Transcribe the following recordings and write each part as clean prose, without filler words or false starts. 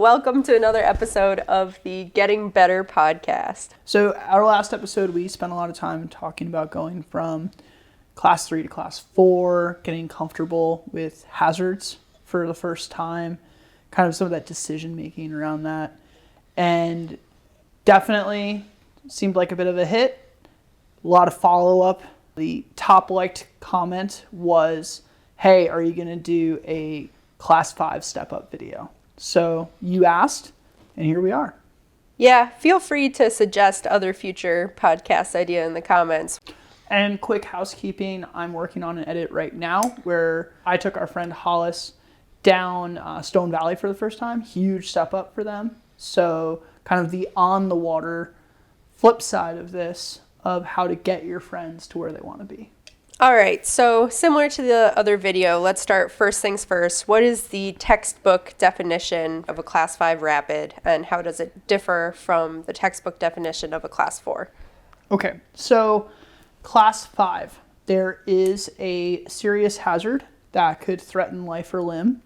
Welcome to another episode of the Getting Better podcast. So our last episode, we spent a lot of time talking about going from class 3 to class 4, getting comfortable with hazards for the first time, kind of some of that decision making around that. And definitely seemed like a bit of a hit. A lot of follow-up. The top liked comment was, hey, are you going to do a class 5 step-up video? So you asked, and here we are. Yeah, feel free to suggest other future podcast idea in the comments. And quick housekeeping, I'm working on an edit right now where I took our friend Hollis down Stone Valley for the first time. Huge step up for them. So kind of the on the water flip side of this, of how to get your friends to where they want to be. All right, so similar to the other video, let's start first things first. What is the textbook definition of a class 5 rapid, and how does it differ from the textbook definition of a class 4? Okay, so class 5, there is a serious hazard that could threaten life or limb,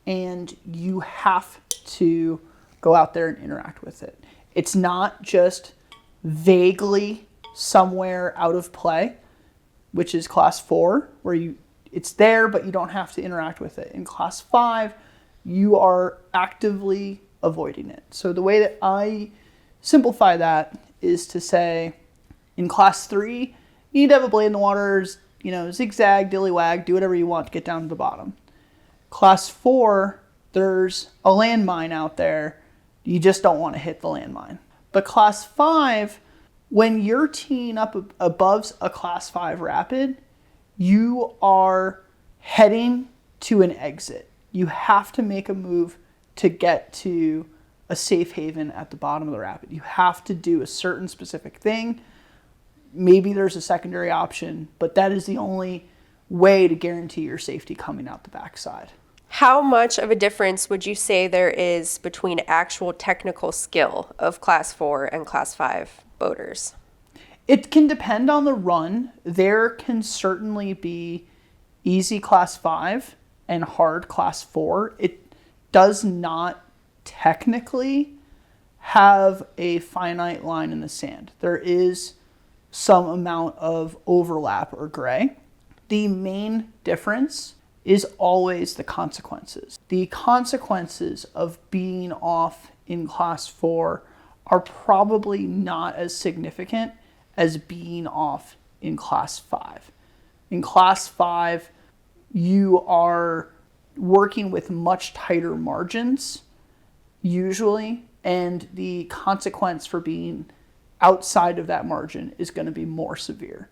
and you have to go out there and interact with it. It's not just vaguely somewhere out of play, which is class 4, where it's there, but you don't have to interact with it. In class 5, you are actively avoiding it. So the way that I simplify that is to say, in class 3, you need to have a blade in the water, zigzag, dillywag, do whatever you want to get down to the bottom. Class 4, there's a landmine out there. You just don't want to hit the landmine. But class 5, when you're teeing up above a class 5 rapid, you are heading to an exit. You have to make a move to get to a safe haven at the bottom of the rapid. You have to do a certain specific thing. Maybe there's a secondary option, but that is the only way to guarantee your safety coming out the backside. How much of a difference would you say there is between actual technical skill of class 4 and class 5 boaters? It can depend on the run. There can certainly be easy class 5 and hard class 4. It does not technically have a finite line in the sand. There is some amount of overlap or gray. The main difference is always the consequences. The consequences of being off in class 4 are probably not as significant as being off in class 5. In class 5, you are working with much tighter margins, usually, and the consequence for being outside of that margin is going to be more severe.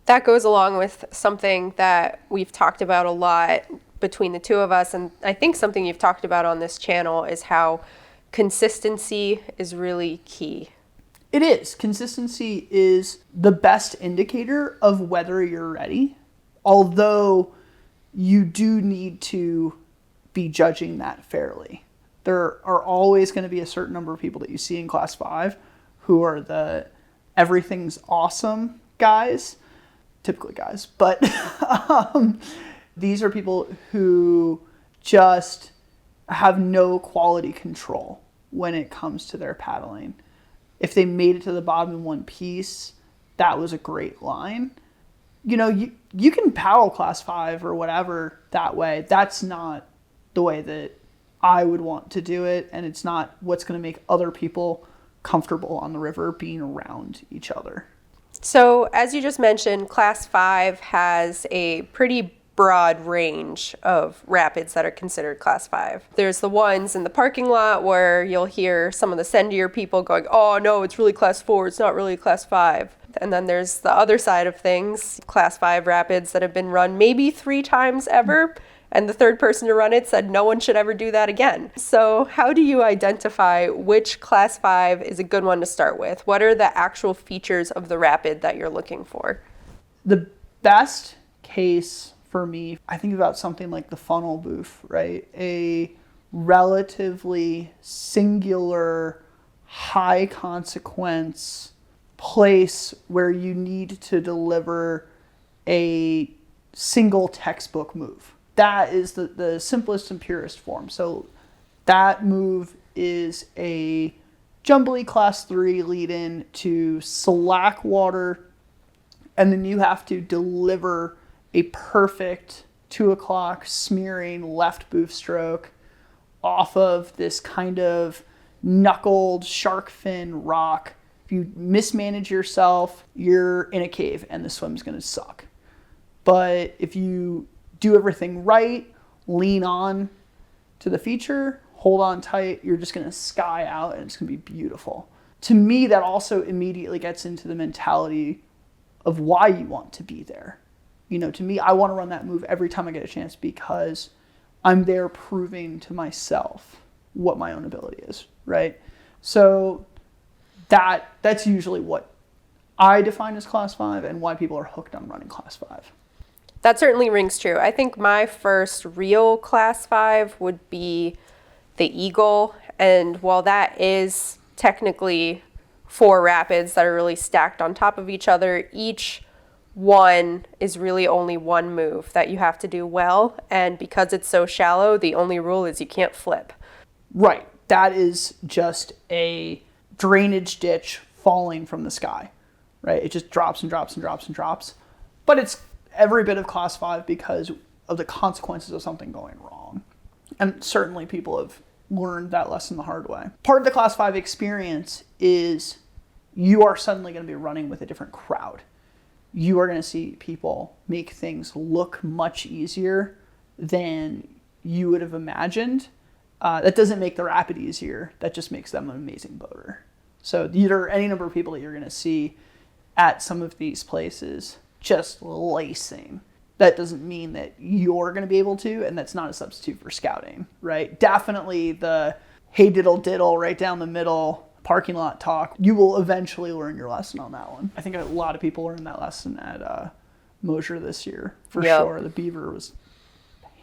That goes along with something that we've talked about a lot between the two of us, and I think something you've talked about on this channel is how consistency is really key. It is. Consistency is the best indicator of whether you're ready, although you do need to be judging that fairly. There are always going to be a certain number of people that you see in class 5 who are the everything's awesome guys, typically guys, but these are people who just have no quality control when it comes to their paddling. If they made it to the bottom in one piece, that was a great line. You can paddle class 5 or whatever that way. That's not the way that I would want to do it, and it's not what's going to make other people comfortable on the river being around each other. So, as you just mentioned, class 5 has a pretty broad range of rapids that are considered class 5. There's the ones in the parking lot where you'll hear some of the sendier people going, oh no, it's really class 4, it's not really class 5. And then there's the other side of things, class 5 rapids that have been run maybe 3 times ever, and the third person to run it said no one should ever do that again. So how do you identify which class 5 is a good one to start with? What are the actual features of the rapid that you're looking for? The best case for me, I think about something like the funnel booth, right? A relatively singular, high consequence place where you need to deliver a single textbook move. That is the simplest and purest form. So that move is a jumbly class 3 lead in to slack water, and then you have to deliver a perfect 2 o'clock smearing left boof stroke off of this kind of knuckled shark fin rock. If you mismanage yourself, you're in a cave and the swim's going to suck. But if you do everything right, lean on to the feature, hold on tight, you're just going to sky out and it's going to be beautiful. To me, that also immediately gets into the mentality of why you want to be there. You know, to me, I want to run that move every time I get a chance because I'm there proving to myself what my own ability is, right? So that's usually what I define as class 5 and why people are hooked on running class 5. That certainly rings true. I think my first real class 5 would be the Eagle. And while that is technically 4 rapids that are really stacked on top of each other, each one is really only one move that you have to do well. And because it's so shallow, the only rule is you can't flip. Right. That is just a drainage ditch falling from the sky, right? It just drops and drops and drops and drops. But it's every bit of class 5 because of the consequences of something going wrong. And certainly people have learned that lesson the hard way. Part of the class 5 experience is you are suddenly going to be running with a different crowd. You are going to see people make things look much easier than you would have imagined. That doesn't make the rapid easier. That just makes them an amazing boater. So there are any number of people that you're going to see at some of these places just lacing. That doesn't mean that you're going to be able to, and that's not a substitute for scouting, right? Definitely the hey diddle diddle right down the middle parking lot talk. You will eventually learn your lesson on that one. I think a lot of people learned that lesson at Mosier this year, for sure. The Beaver was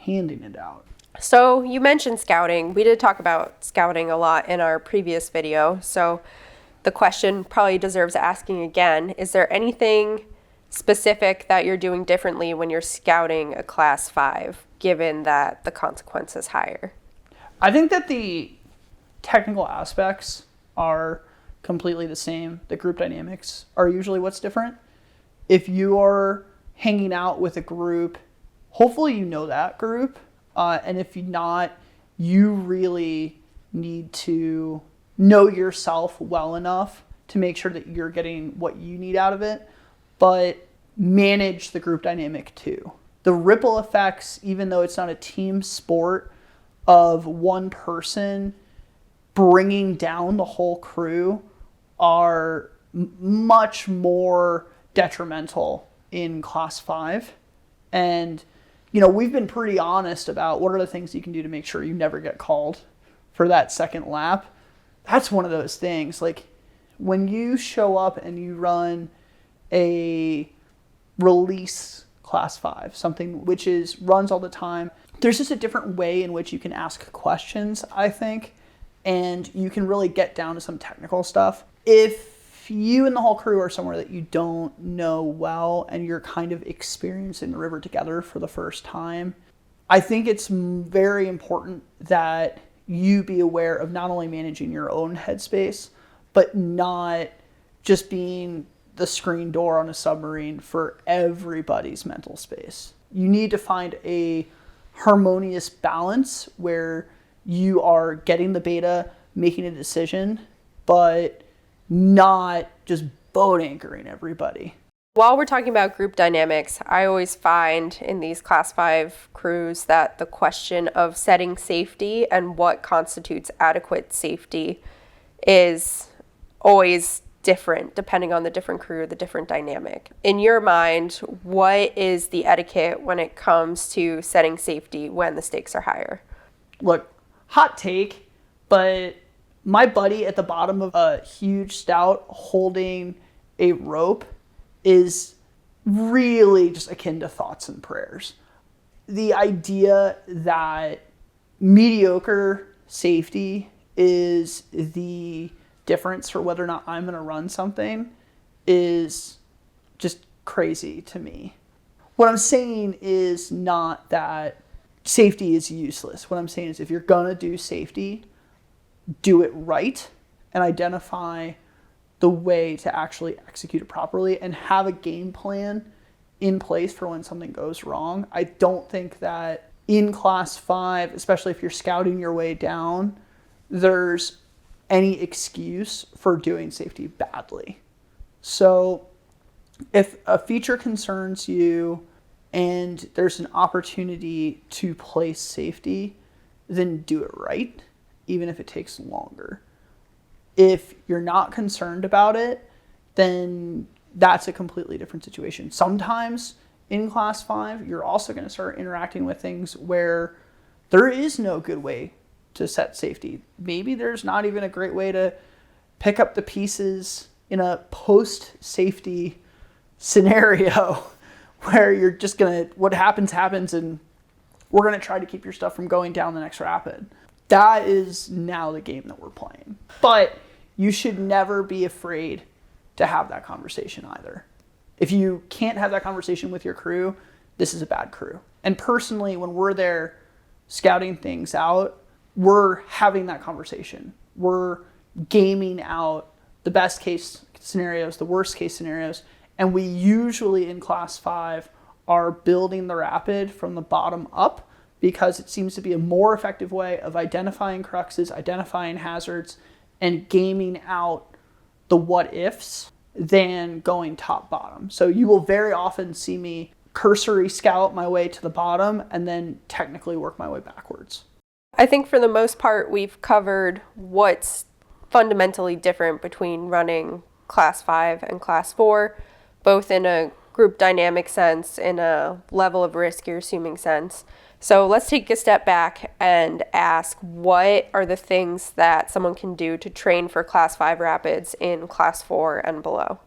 handing it out. So you mentioned scouting. We did talk about scouting a lot in our previous video. So the question probably deserves asking again. Is there anything specific that you're doing differently when you're scouting a class 5, given that the consequence is higher? I think that the technical aspects are completely the same. The group dynamics are usually what's different. If you are hanging out with a group, hopefully you know that group. And if you're not, you really need to know yourself well enough to make sure that you're getting what you need out of it, but manage the group dynamic too. The ripple effects, even though it's not a team sport, of one person bringing down the whole crew are much more detrimental in class 5. And you know, we've been pretty honest about what are the things you can do to make sure you never get called for that second lap. That's one of those things. Like when you show up and you run a release class 5, something which is runs all the time, there's just a different way in which you can ask questions, I think, and you can really get down to some technical stuff. If you and the whole crew are somewhere that you don't know well and you're kind of experiencing the river together for the first time, I think it's very important that you be aware of not only managing your own headspace, but not just being the screen door on a submarine for everybody's mental space. You need to find a harmonious balance where you are getting the beta, making a decision, but not just boat anchoring everybody. While we're talking about group dynamics, I always find in these class 5 crews that the question of setting safety and what constitutes adequate safety is always different depending on the different crew, the different dynamic. In your mind, what is the etiquette when it comes to setting safety when the stakes are higher? Look, hot take, but my buddy at the bottom of a huge stout holding a rope is really just akin to thoughts and prayers. The idea that mediocre safety is the difference for whether or not I'm going to run something is just crazy to me. What I'm saying is not that safety is useless. What I'm saying is if you're going to do safety, do it right and identify the way to actually execute it properly and have a game plan in place for when something goes wrong. I don't think that in class 5, especially if you're scouting your way down, there's any excuse for doing safety badly. So if a feature concerns you and there's an opportunity to place safety, then do it right, even if it takes longer. If you're not concerned about it, then that's a completely different situation. Sometimes in class 5, you're also going to start interacting with things where there is no good way to set safety. Maybe there's not even a great way to pick up the pieces in a post-safety scenario where you're just going to, what happens, and we're going to try to keep your stuff from going down the next rapid. That is now the game that we're playing. But you should never be afraid to have that conversation either. If you can't have that conversation with your crew, this is a bad crew. And personally, when we're there scouting things out, we're having that conversation. We're gaming out the best case scenarios, the worst case scenarios, and we usually in class 5 are building the rapid from the bottom up because it seems to be a more effective way of identifying cruxes, identifying hazards, and gaming out the what ifs than going top bottom. So you will very often see me cursory scout my way to the bottom and then technically work my way backwards. I think for the most part, we've covered what's fundamentally different between running class 5 and class 4, both in a group dynamic sense, in a level of risk you're assuming sense. So let's take a step back and ask, what are the things that someone can do to train for class 5 rapids in class 4 and below?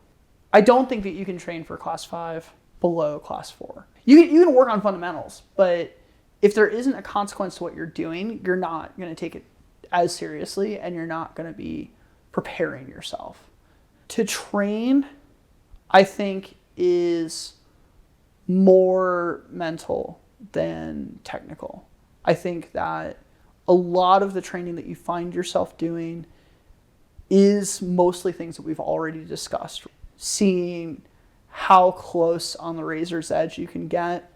I don't think that you can train for class 5 below class 4. You can work on fundamentals, but if there isn't a consequence to what you're doing, you're not going to take it as seriously and you're not going to be preparing yourself. To train, I think, is more mental than technical. I think that a lot of the training that you find yourself doing is mostly things that we've already discussed. Seeing how close on the razor's edge you can get.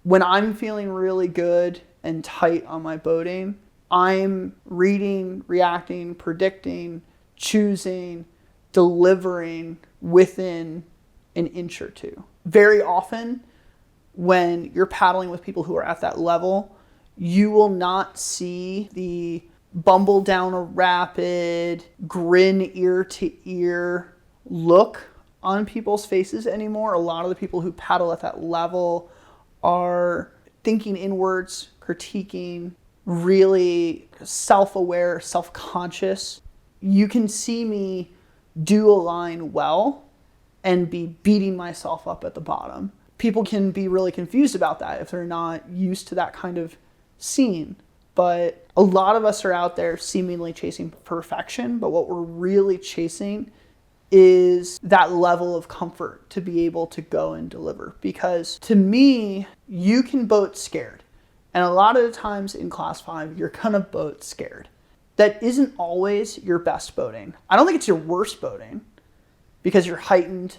When I'm feeling really good and tight on my boating, I'm reading, reacting, predicting, choosing, delivering within an inch or two. Very often, when you're paddling with people who are at that level, you will not see the bumble down a rapid, grin ear to ear look on people's faces anymore. A lot of the people who paddle at that level are thinking inwards, critiquing, really self-aware, self-conscious. You can see me do a line well and be beating myself up at the bottom. People can be really confused about that if they're not used to that kind of scene. But a lot of us are out there seemingly chasing perfection, but what we're really chasing is that level of comfort to be able to go and deliver. Because to me, you can boat scared. And a lot of the times in class 5, you're gonna boat scared. That isn't always your best boating. I don't think it's your worst boating because you're heightened,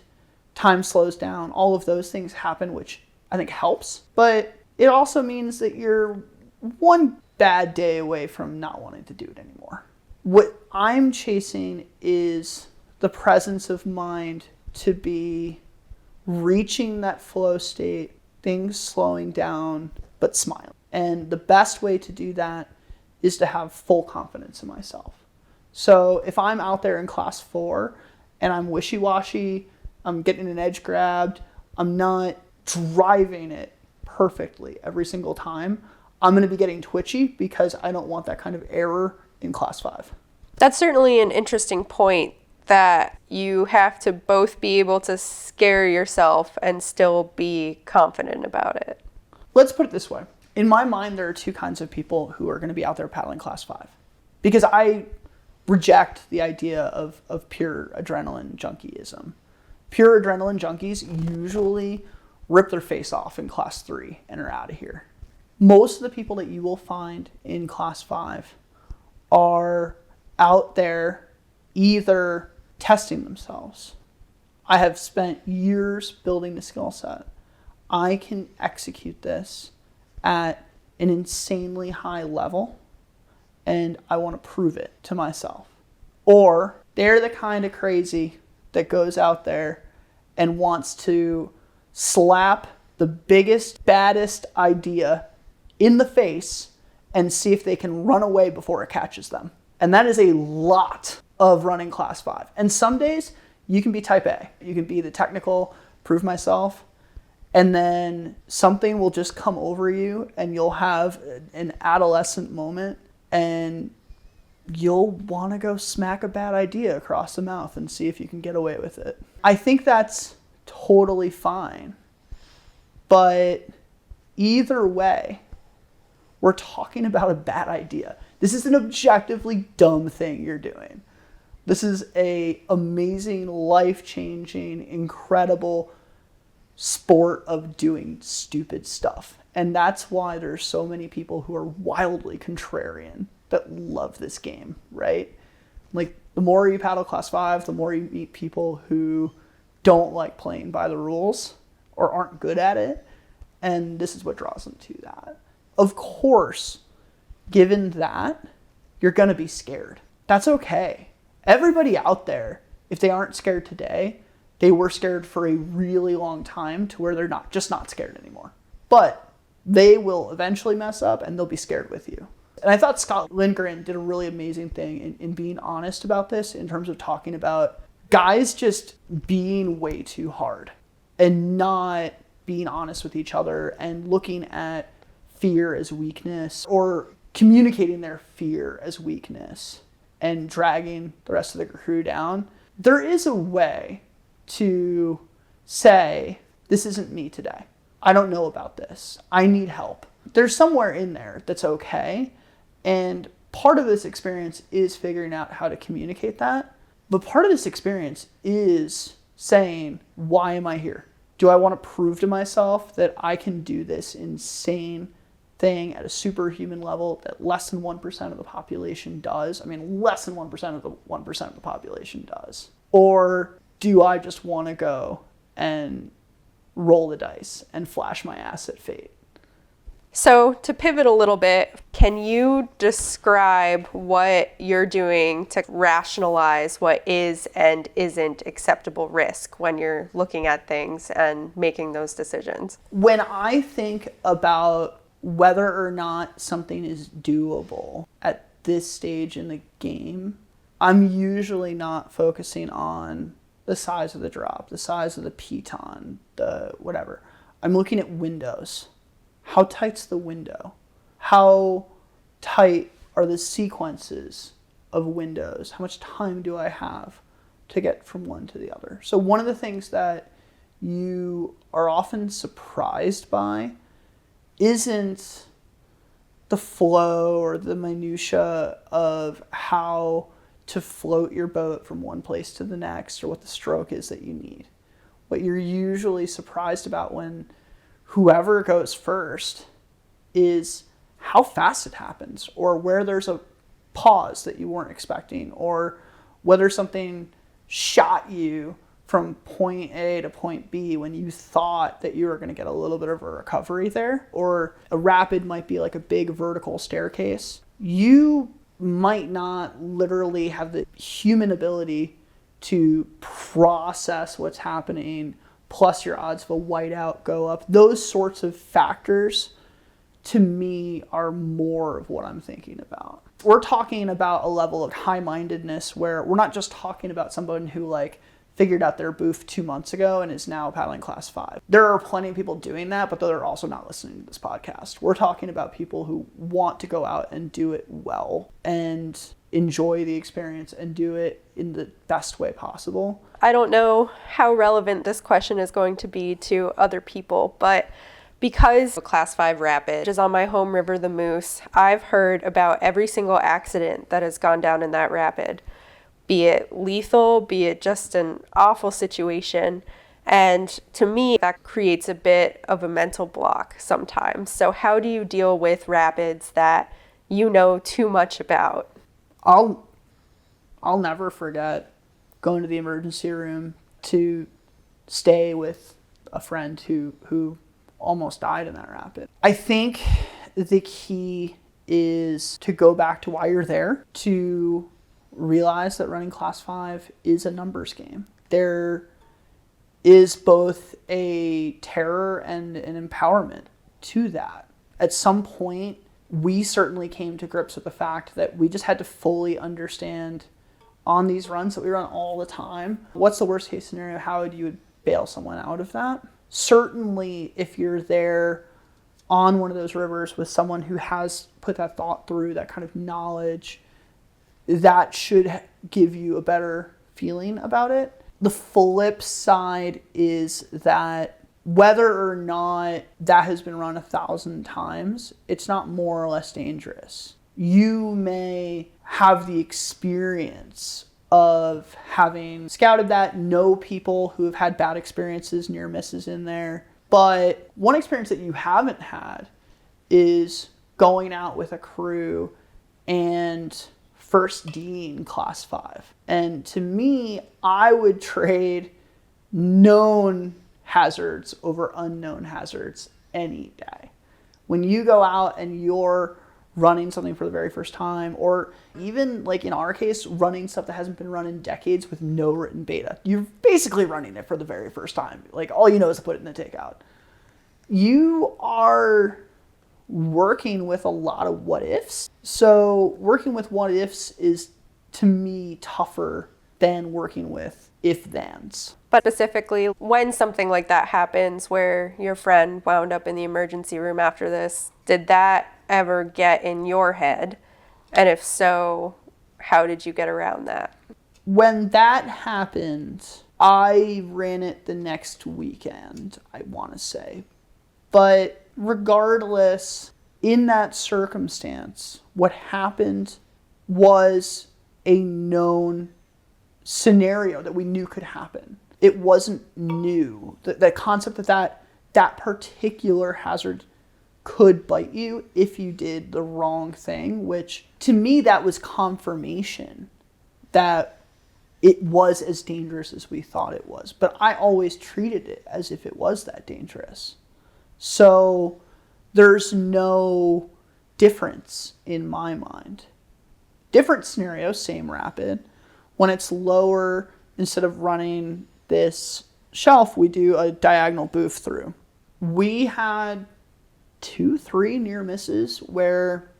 time slows down, all of those things happen, which I think helps. But it also means that you're one bad day away from not wanting to do it anymore. What I'm chasing is the presence of mind to be reaching that flow state, things slowing down, but smiling. And the best way to do that is to have full confidence in myself. So if I'm out there in class 4 and I'm wishy-washy, I'm getting an edge grabbed, I'm not driving it perfectly every single time, I'm going to be getting twitchy because I don't want that kind of error in class 5. That's certainly an interesting point, that you have to both be able to scare yourself and still be confident about it. Let's put it this way. In my mind, there are two kinds of people who are going to be out there paddling class 5. Because I reject the idea of pure adrenaline junkieism. Pure adrenaline junkies usually rip their face off in class 3 and are out of here. Most of the people that you will find in class 5 are out there either testing themselves. I have spent years building the skill set. I can execute this at an insanely high level, and I want to prove it to myself. Or they're the kind of crazy that goes out there and wants to slap the biggest, baddest idea in the face and see if they can run away before it catches them. And that is a lot of running class 5. And some days you can be type A. You can be the technical, prove myself, and then something will just come over you and you'll have an adolescent moment and you'll want to go smack a bad idea across the mouth and see if you can get away with it. I think that's totally fine. But either way, we're talking about a bad idea. This is an objectively dumb thing you're doing. This is a amazing, life-changing, incredible sport of doing stupid stuff. And that's why there's so many people who are wildly contrarian that love this game, right? Like, the more you paddle class 5, the more you meet people who don't like playing by the rules or aren't good at it. And this is what draws them to that. Of course, given that, you're going to be scared. That's okay. Everybody out there, if they aren't scared today, they were scared for a really long time to where they're not scared anymore. But they will eventually mess up and they'll be scared with you. And I thought Scott Lindgren did a really amazing thing in being honest about this in terms of talking about guys just being way too hard and not being honest with each other and looking at fear as weakness or communicating their fear as weakness and dragging the rest of the crew down. There is a way to say, this isn't me today. I don't know about this. I need help. There's somewhere in there that's okay. And part of this experience is figuring out how to communicate that. But part of this experience is saying, why am I here? Do I want to prove to myself that I can do this insane thing at a superhuman level that less than 1% of the population does? I mean, less than 1% of the 1% of the population does. Or do I just want to go and roll the dice and flash my ass at fate? So to pivot a little bit, can you describe what you're doing to rationalize what is and isn't acceptable risk when you're looking at things and making those decisions? When I think about whether or not something is doable at this stage in the game, I'm usually not focusing on the size of the drop, the size of the piton, the whatever. I'm looking at windows. How tight's the window? How tight are the sequences of windows? How much time do I have to get from one to the other? So one of the things that you are often surprised by isn't the flow or the minutia of how to float your boat from one place to the next or what the stroke is that you need. What you're usually surprised about when whoever goes first is how fast it happens, or where there's a pause that you weren't expecting, or whether something shot you from point A to point B when you thought that you were going to get a little bit of a recovery there, or a rapid might be like a big vertical staircase. You might not literally have the human ability to process what's happening, plus your odds of a whiteout go up. Those sorts of factors, to me, are more of what I'm thinking about. We're talking about a level of high-mindedness where we're not just talking about someone who figured out their booth 2 months ago and is now paddling class 5. There are plenty of people doing that, but they're also not listening to this podcast. We're talking about people who want to go out and do it well and enjoy the experience and do it in the best way possible. I don't know how relevant this question is going to be to other people, but because Class 5 Rapid is on my home river, the Moose, I've heard about every single accident that has gone down in that rapid, be it lethal, be it just an awful situation. And to me, that creates a bit of a mental block sometimes. So how do you deal with rapids that you know too much about? I'll I'll never forget going to the emergency room to stay with a friend who almost died in that rapid. I think the key is to go back to why you're there, to realize that running class 5 is a numbers game. There is both a terror and an empowerment to that. At some point, we certainly came to grips with the fact that we just had to fully understand on these runs that we run all the time, what's the worst case scenario? How would you bail someone out of that? Certainly, if you're there on one of those rivers with someone who has put that thought through, that kind of knowledge, that should give you a better feeling about it. The flip side is that whether or not that has been run 1,000 times, it's not more or less dangerous. You may have the experience of having scouted that, know people who have had bad experiences, near misses in there. But one experience that you haven't had is going out with a crew and first D'ing class 5. And to me, I would trade known hazards over unknown hazards any day. When you go out and you're running something for the very first time, or even like in our case, running stuff that hasn't been run in decades with no written beta, you're basically running it for the very first time. Like all you know is to put it in the takeout. You are working with a lot of what ifs. So working with what ifs is, to me, tougher than working with if-thens. But specifically, when something like that happens where your friend wound up in the emergency room after this, did that ever get in your head? And if so, how did you get around that? When that happened, I ran it the next weekend, I want to say. But regardless, in that circumstance, what happened was a known scenario that we knew could happen. It wasn't new. The concept that particular hazard could bite you if you did the wrong thing, which to me, that was confirmation that it was as dangerous as we thought it was. But I always treated it as if it was that dangerous. So there's no difference in my mind. Different scenario, same rapid. When it's lower, instead of running this shelf, we do a diagonal boof through. We had 2-3 near misses where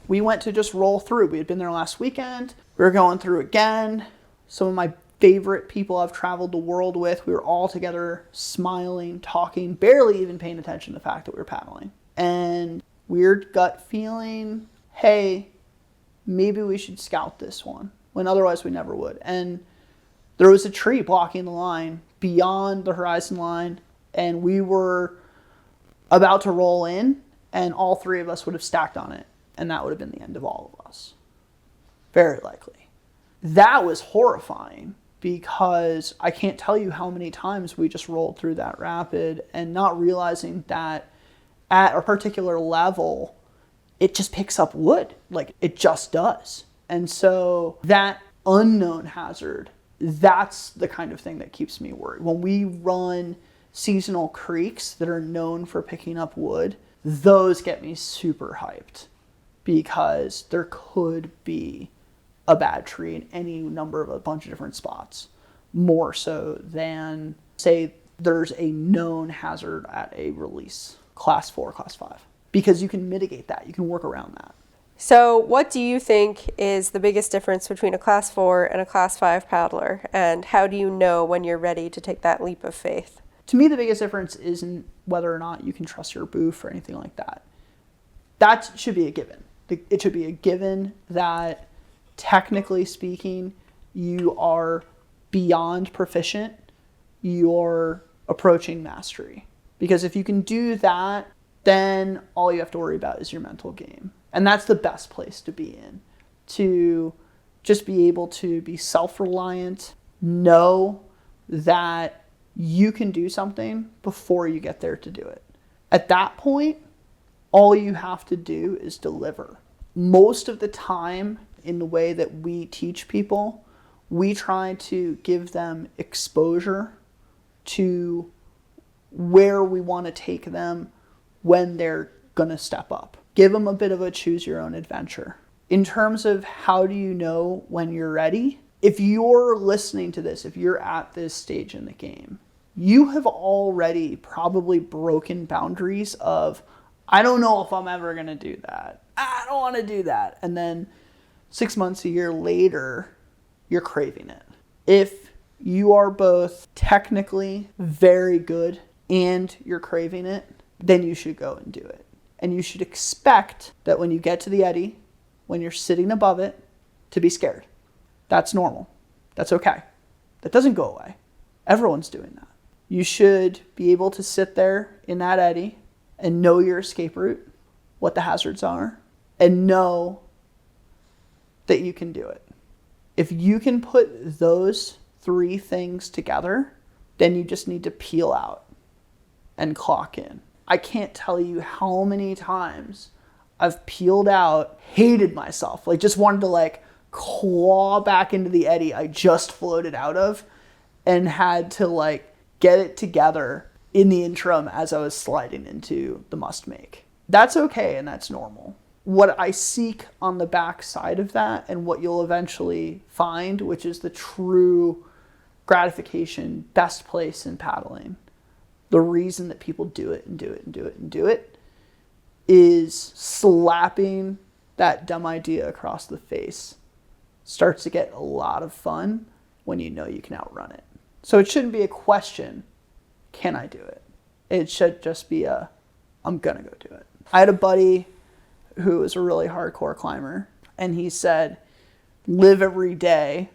we went to just roll through. We had been there last weekend. We were going through again. Some of my favorite people I've traveled the world with. We were all together, smiling, talking, barely even paying attention to the fact that we were paddling. And weird gut feeling, hey, maybe we should scout this one, when otherwise we never would. And there was a tree blocking the line beyond the horizon line, and we were about to roll in, and all three of us would have stacked on it, and that would have been the end of all of us. Very likely. That was horrifying, because I can't tell you how many times we just rolled through that rapid and not realizing that at a particular level, it just picks up wood. Like, it just does. And so that unknown hazard, that's the kind of thing that keeps me worried. When we run seasonal creeks that are known for picking up wood, those get me super hyped, because there could be a bad tree in any number of a bunch of different spots, more so than, say, there's a known hazard at a release, class 4, class 5, because you can mitigate that. You can work around that. So what do you think is the biggest difference between a class 4 and a class 5 paddler? And how do you know when you're ready to take that leap of faith? To me, the biggest difference isn't whether or not you can trust your boof or anything like that. That should be a given. It should be a given that, technically speaking, you are beyond proficient. You're approaching mastery. Because if you can do that, then all you have to worry about is your mental game. And that's the best place to be in. To just be able to be self-reliant, know that you can do something before you get there to do it. At that point, all you have to do is deliver. Most of the time, in the way that we teach people, We try to give them exposure to where we want to take them when they're going to step up. Give them a bit of a choose your own adventure. In terms of how do you know when you're ready, if you're listening to this, if you're at this stage in the game, you have already probably broken boundaries of, I don't know if I'm ever going to do that. I don't want to do that. And then 6 months, a year later, you're craving it. If you are both technically very good and you're craving it, then you should go and do it. And you should expect that when you get to the eddy, when you're sitting above it, to be scared. That's normal. That's okay. That doesn't go away. Everyone's doing that. You should be able to sit there in that eddy and know your escape route, what the hazards are, and know that you can do it. If you can put those 3 things together, then you just need to peel out and clock in. I can't tell you how many times I've peeled out, hated myself, like just wanted to like claw back into the eddy I just floated out of, and had to like get it together in the interim as I was sliding into the must make. That's okay and that's normal. What I seek on the back side of that, and what you'll eventually find, which is the true gratification, best place in paddling, the reason that people do it and do it and do it and do it, is slapping that dumb idea across the face starts to get a lot of fun when you know you can outrun it. So it shouldn't be a question, can I do it? It should just be a, I'm gonna go do it. I had a buddy who was a really hardcore climber, and he said, live every day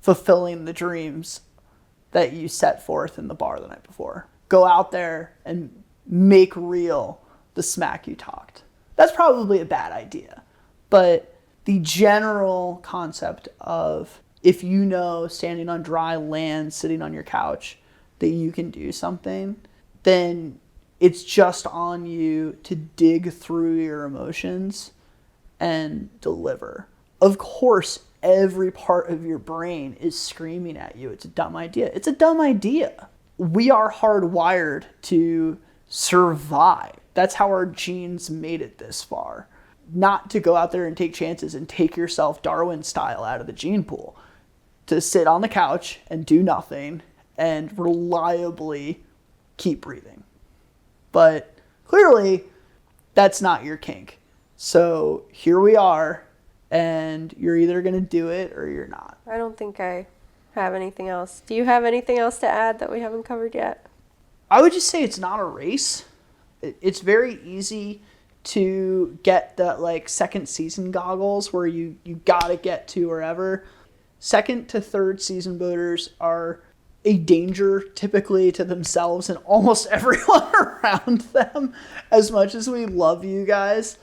fulfilling the dreams that you set forth in the bar the night before. Go out there and make real the smack you talked. That's probably a bad idea, but the general concept of, if you know standing on dry land, sitting on your couch, that you can do something, then it's just on you to dig through your emotions and deliver. Of course, every part of your brain is screaming at you, it's a dumb idea. It's a dumb idea. We are hardwired to survive. That's how our genes made it this far. Not to go out there and take chances and take yourself Darwin style out of the gene pool. To sit on the couch and do nothing and reliably keep breathing. But clearly, that's not your kink. So here we are, and you're either going to do it or you're not. I don't think I have anything else. Do you have anything else to add that we haven't covered yet? I would just say it's not a race. It's very easy to get that like second season goggles where you got to get to wherever. Second to third season boaters are a danger typically to themselves and almost everyone around them. As much as we love you guys,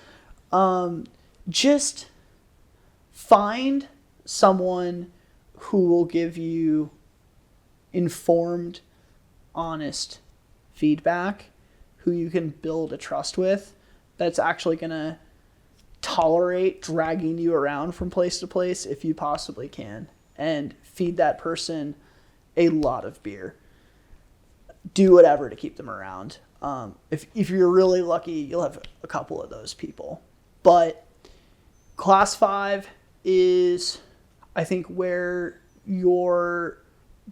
just find someone who will give you informed, honest feedback, who you can build a trust with, that's actually going to tolerate dragging you around from place to place if you possibly can, and feed that person a lot of beer. Do whatever to keep them around. If you're really lucky, you'll have a couple of those people. But Class 5 is, I think, where your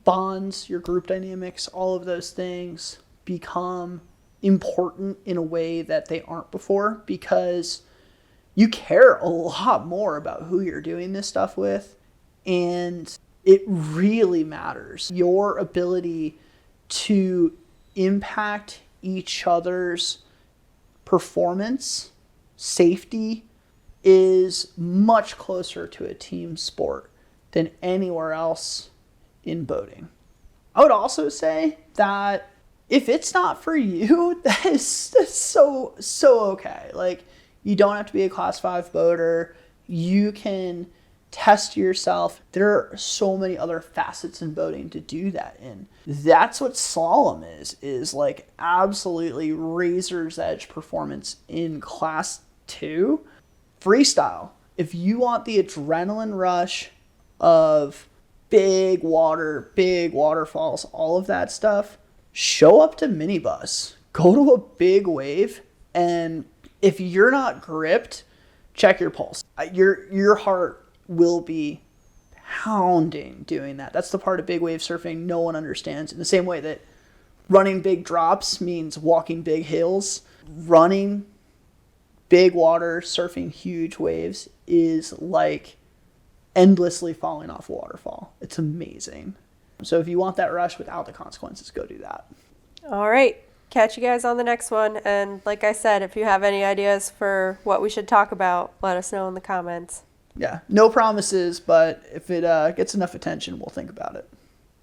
bonds, your group dynamics, all of those things become important in a way that they aren't before, because you care a lot more about who you're doing this stuff with, and it really matters. Your ability to impact each other's performance, safety, is much closer to a team sport than anywhere else in boating. I would also say that if it's not for you, that's so okay. Like, you don't have to be a Class 5 boater. You can test yourself. There are so many other facets in boating to do that in. That's what slalom is like absolutely razor's edge performance in Class 2. Freestyle. If you want the adrenaline rush of big waterfalls, all of that stuff, show up to minibus. Go to a big wave, and if you're not gripped, check your pulse. Your heart will be pounding doing that. That's the part of big wave surfing no one understands. In the same way that running big drops means walking big hills, running big water, surfing huge waves is like endlessly falling off a waterfall. It's amazing. So if you want that rush without the consequences, go do that. All right. Catch you guys on the next one. And like I said, if you have any ideas for what we should talk about, let us know in the comments. Yeah, no promises, but if it gets enough attention, we'll think about it.